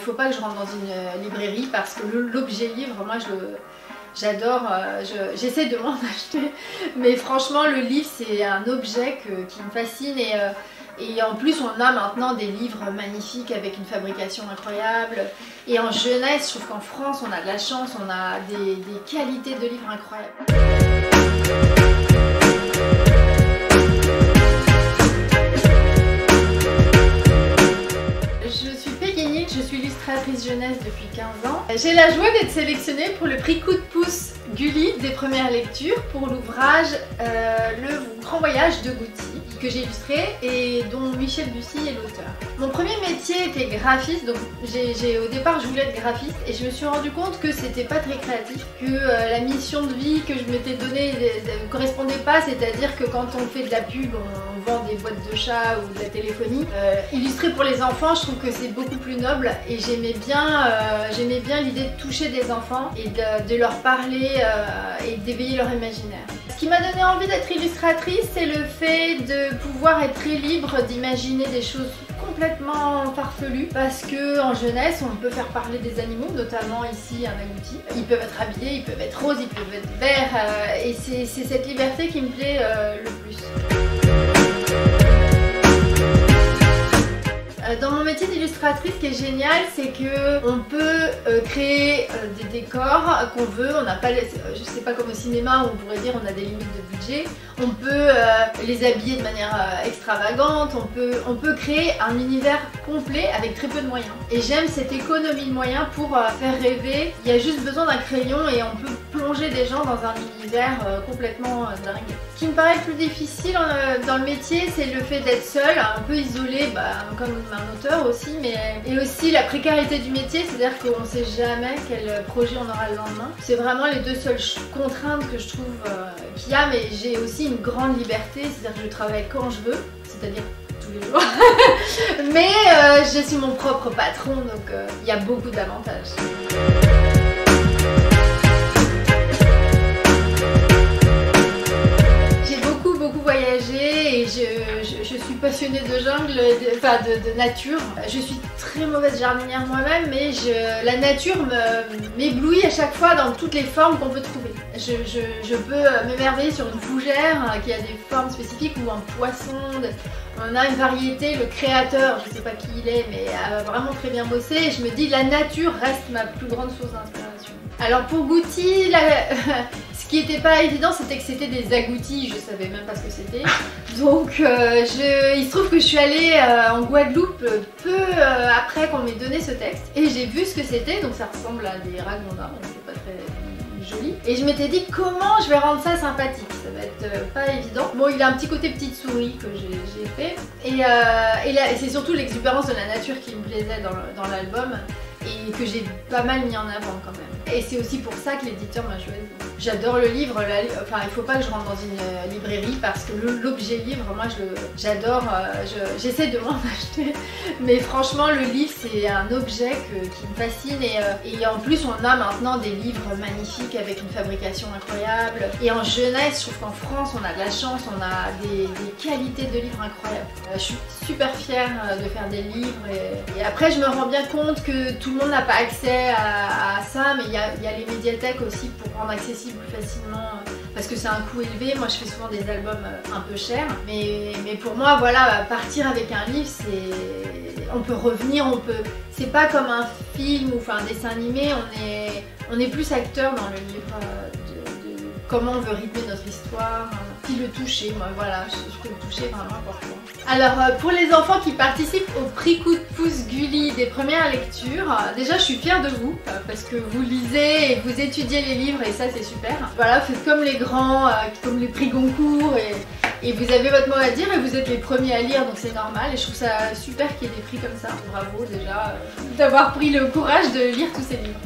faut pas que je rentre dans une librairie parce que l'objet livre, moi j'adore, j'essaie de m'en acheter, mais franchement le livre c'est un objet qui me fascine et en plus on a maintenant des livres magnifiques avec une fabrication incroyable et en jeunesse, je trouve qu'en France on a de la chance, on a des qualités de livres incroyables. Je suis illustratrice jeunesse depuis 15 ans. J'ai la joie d'être sélectionnée pour le prix Coup de pouce Gulli des premières lectures pour l'ouvrage Le Grand Voyage de Gouty que j'ai illustré et dont Michel Bussy est l'auteur. Mon premier métier était graphiste, donc au départ je voulais être graphiste et je me suis rendu compte que c'était pas très créatif, que la mission de vie que je m'étais donnée ne correspondait pas, c'est-à-dire que quand on fait de la pub, on vend des boîtes de chat ou de la téléphonie. Illustrer pour les enfants, je trouve que c'est beaucoup plus noble et j'aimais bien l'idée de toucher des enfants et de leur parler et d'éveiller leur imaginaire. Ce qui m'a donné envie d'être illustratrice, c'est le fait de pouvoir être très libre d'imaginer des choses complètement farfelues parce que en jeunesse on peut faire parler des animaux, notamment ici un agouti. Ils peuvent être habillés, ils peuvent être roses, ils peuvent être verts et c'est cette liberté qui me plaît le plus. Dans mon métier d'illustratrice, ce qui est génial, c'est qu'on peut créer des décors qu'on veut. On n'a pas, je sais pas comme au cinéma où on pourrait dire on a des limites de budget. On peut les habiller de manière extravagante. On peut créer un univers complet avec très peu de moyens. Et j'aime cette économie de moyens pour faire rêver. Il y a juste besoin d'un crayon et on peut plonger des gens dans un univers complètement dingue. Ce qui me paraît le plus difficile dans le métier, c'est le fait d'être seule, un peu isolée, comme un auteur aussi, et aussi la précarité du métier, c'est-à-dire qu'on ne sait jamais quel projet on aura le lendemain. C'est vraiment les deux seules contraintes que je trouve qu'il y a, mais j'ai aussi une grande liberté, c'est-à-dire que je travaille quand je veux, c'est-à-dire tous les jours. Mais je suis mon propre patron, donc il y a beaucoup d'avantages. Voyager et je suis passionnée de jungle, de nature. Je suis très mauvaise jardinière moi-même, mais la nature m'éblouit à chaque fois dans toutes les formes qu'on peut trouver. Je peux m'émerveiller sur une fougère qui a des formes spécifiques ou un poisson. On a une variété, le créateur, je ne sais pas qui il est, mais a vraiment très bien bossé. Et je me dis la nature reste ma plus grande source d'inspiration. Alors pour Gouty, ce qui n'était pas évident, c'était que c'était des agoutis, je savais même pas ce que c'était. Donc il se trouve que je suis allée en Guadeloupe peu après qu'on m'ait donné ce texte et j'ai vu ce que c'était, donc ça ressemble à des ragondins, donc c'est pas très joli. Et je m'étais dit comment je vais rendre ça sympathique, ça va être pas évident. Bon, il a un petit côté petite souris que j'ai fait et c'est surtout l'exubérance de la nature qui me plaisait dans l'album et que j'ai pas mal mis en avant quand même. Et c'est aussi pour ça que l'éditeur m'a choisi. J'adore le livre, il faut pas que je rentre dans une librairie parce que l'objet livre, moi j'adore, j'essaie de m'en acheter, mais franchement le livre c'est un objet qui me fascine et en plus on a maintenant des livres magnifiques avec une fabrication incroyable et en jeunesse, je trouve qu'en France on a de la chance, on a des qualités de livres incroyables. Je suis super fière de faire des livres et après je me rends bien compte que tout le monde n'a pas accès à ça, mais il y a les médiathèques aussi pour rendre accessible plus facilement parce que c'est un coût élevé. Moi je fais souvent des albums un peu chers, mais pour moi voilà, partir avec un livre on peut revenir, c'est pas comme un film ou un dessin animé, on est plus acteur dans le livre de comment on veut rythmer notre histoire, puis le toucher, moi voilà, je trouve le toucher vraiment important. Alors pour les enfants qui participent au prix Coup de pouce Gulli des premières lectures, déjà je suis fière de vous parce que vous lisez et vous étudiez les livres et ça c'est super. Voilà, faites comme les grands, comme les prix Goncourt et vous avez votre mot à dire et vous êtes les premiers à lire, donc c'est normal et je trouve ça super qu'il y ait des prix comme ça. Bravo déjà d'avoir pris le courage de lire tous ces livres.